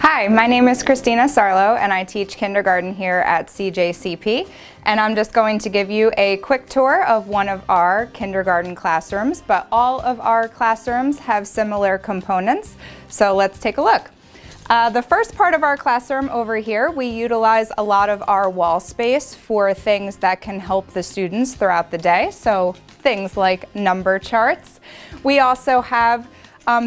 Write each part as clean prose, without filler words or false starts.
Hi, my name is Christina Sarlo and I teach kindergarten here at CJCP, and I'm just going to give you a quick tour of one of our kindergarten classrooms, but all of our classrooms have similar components, so let's take a look. The first part of our classroom over here, we utilize a lot of our wall space for things that can help the students throughout the day, so things like number charts. We also have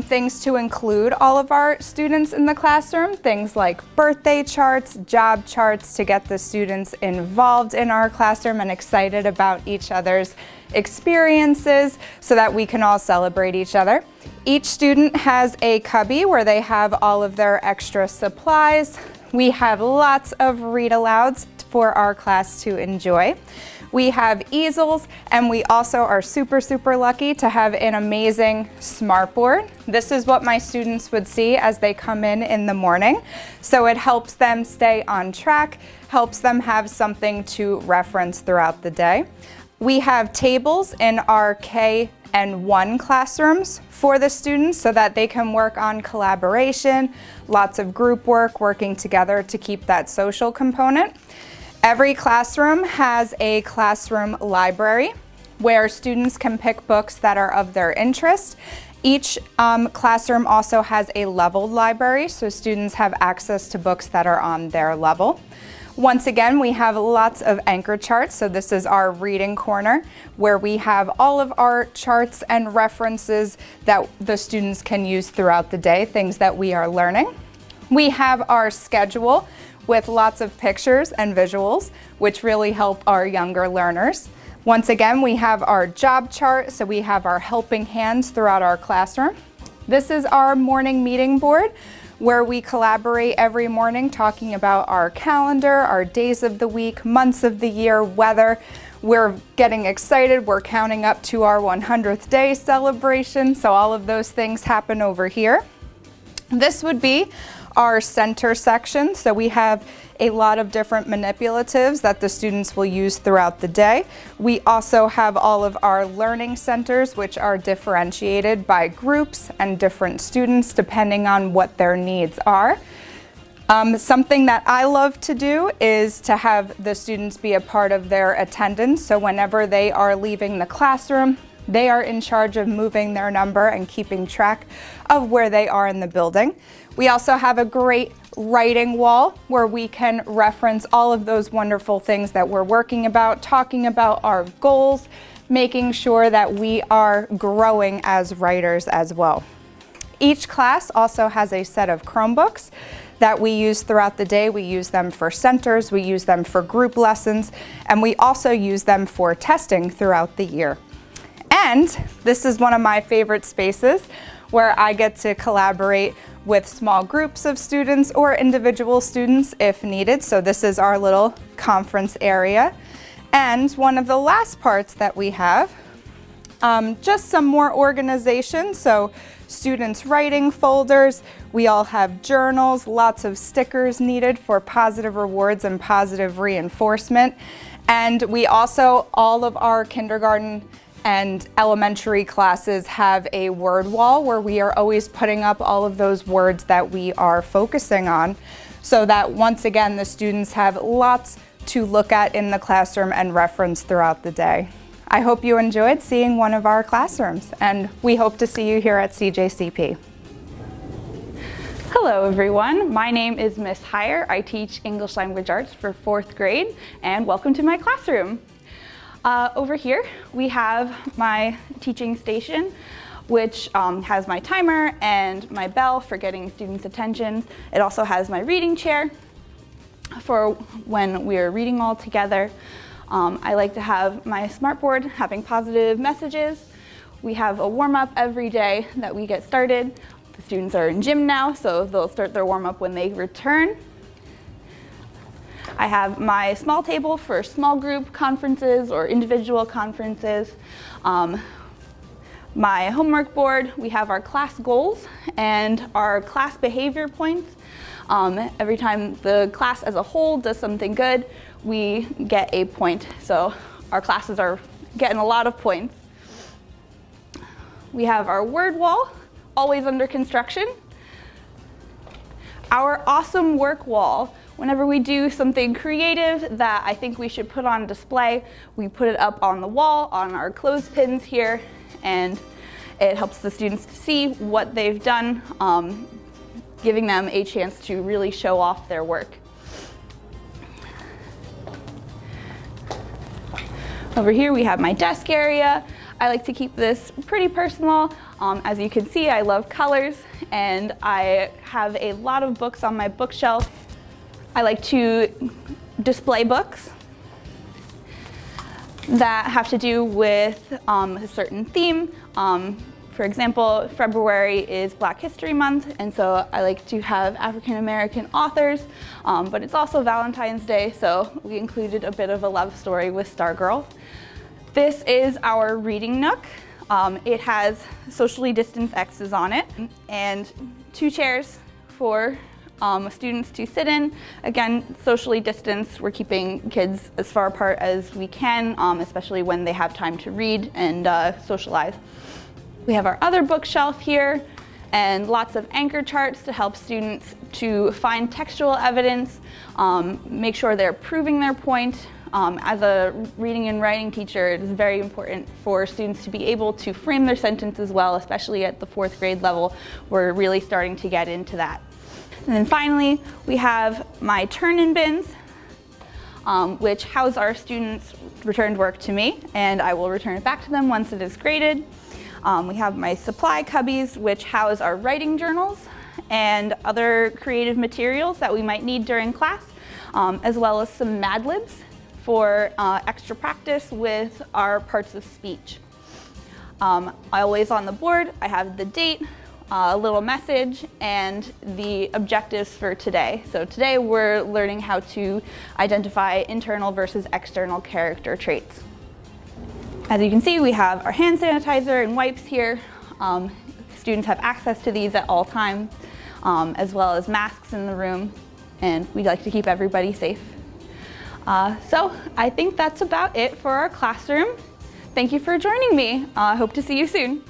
things to include all of our students in the classroom, things like birthday charts, job charts to get the students involved in our classroom and excited about each other's experiences so that we can all celebrate each other. Each student has a cubby where they have all of their extra supplies. We have lots of read-alouds for our class to enjoy. We have easels, and we also are super lucky to have an amazing smartboard. This is what my students would see as they come in the morning. So it helps them stay on track, helps them have something to reference throughout the day. We have tables in our K and 1 classrooms for the students so that they can work on collaboration, lots of group work, working together to keep that social component. Every classroom has a classroom library where students can pick books that are of their interest. Each classroom also has a leveled library, so students have access to books that are on their level. Once again, we have lots of anchor charts, so this is our reading corner where we have all of our charts and references that the students can use throughout the day, things that we are learning. We have our schedule with lots of pictures and visuals, which really help our younger learners. Once again, we have our job chart, so we have our helping hands throughout our classroom. This is our morning meeting board, where we collaborate every morning talking about our calendar, our days of the week, months of the year, weather. We're getting excited, we're counting up to our 100th day celebration, so all of those things happen over here. This would be our center section, so we have a lot of different manipulatives that the students will use throughout the day. We also have all of our learning centers, which are differentiated by groups and different students depending on what their needs are. Something that I love to do is to have the students be a part of their attendance, so whenever they are leaving the classroom, they are in charge of moving their number and keeping track of where they are in the building. We also have a great writing wall where we can reference all of those wonderful things that we're working about, talking about our goals, making sure that we are growing as writers as well. Each class also has a set of Chromebooks that we use throughout the day. We use them for centers, we use them for group lessons, and we also use them for testing throughout the year. And this is one of my favorite spaces where I get to collaborate with small groups of students or individual students if needed. So this is our little conference area. And one of the last parts that we have, just some more organization. So students' writing folders, we all have journals, lots of stickers needed for positive rewards and positive reinforcement. And we also, all of our kindergarten and elementary classes have a word wall where we are always putting up all of those words that we are focusing on, so that once again the students have lots to look at in the classroom and reference throughout the day. I hope you enjoyed seeing one of our classrooms, and we hope to see you here at CJCP. Hello everyone, my name is Miss Heyer. I teach English Language Arts for 4th grade, and welcome to my classroom. Over here we have my teaching station, which has my timer and my bell for getting students' attention. It also has my reading chair for when we're reading all together. I like to have my smartboard having positive messages. We have a warm-up every day that we get started. The students are in gym now, so they'll start their warm-up when they return. I have my small table for small group conferences or individual conferences. My homework board, we have our class goals and our class behavior points. Every time the class as a whole does something good, we get a point. So our classes are getting a lot of points. We have our word wall, always under construction. Our awesome work wall. Whenever we do something creative that I think we should put on display, we put it up on the wall on our clothespins here, and it helps the students to see what they've done, giving them a chance to really show off their work. Over here we have my desk area. I like to keep this pretty personal. As you can see, I love colors, and I have a lot of books on my bookshelf. I like to display books that have to do with a certain theme. For example, February is Black History Month, and so I like to have African American authors, but it's also Valentine's Day, so we included a bit of a love story with Stargirl. This is our reading nook. It has socially distanced X's on it and 2 chairs for students to sit in. Again, socially distanced. We're keeping kids as far apart as we can, especially when they have time to read and socialize. We have our other bookshelf here and lots of anchor charts to help students to find textual evidence, make sure they're proving their point. As a reading and writing teacher, it is very important for students to be able to frame their sentences well, especially at the 4th grade level. We're really starting to get into that. And then finally, we have my turn-in bins, which house our students' returned work to me, and I will return it back to them once it is graded. We have my supply cubbies, which house our writing journals and other creative materials that we might need during class, as well as some Mad Libs for extra practice with our parts of speech. Always on the board, I have the date, a little message, and the objectives for today. So today we're learning how to identify internal versus external character traits. As you can see, we have our hand sanitizer and wipes here. Students have access to these at all times, as well as masks in the room, and we like to keep everybody safe. So I think that's about it for our classroom. Thank you for joining me. I hope to see you soon.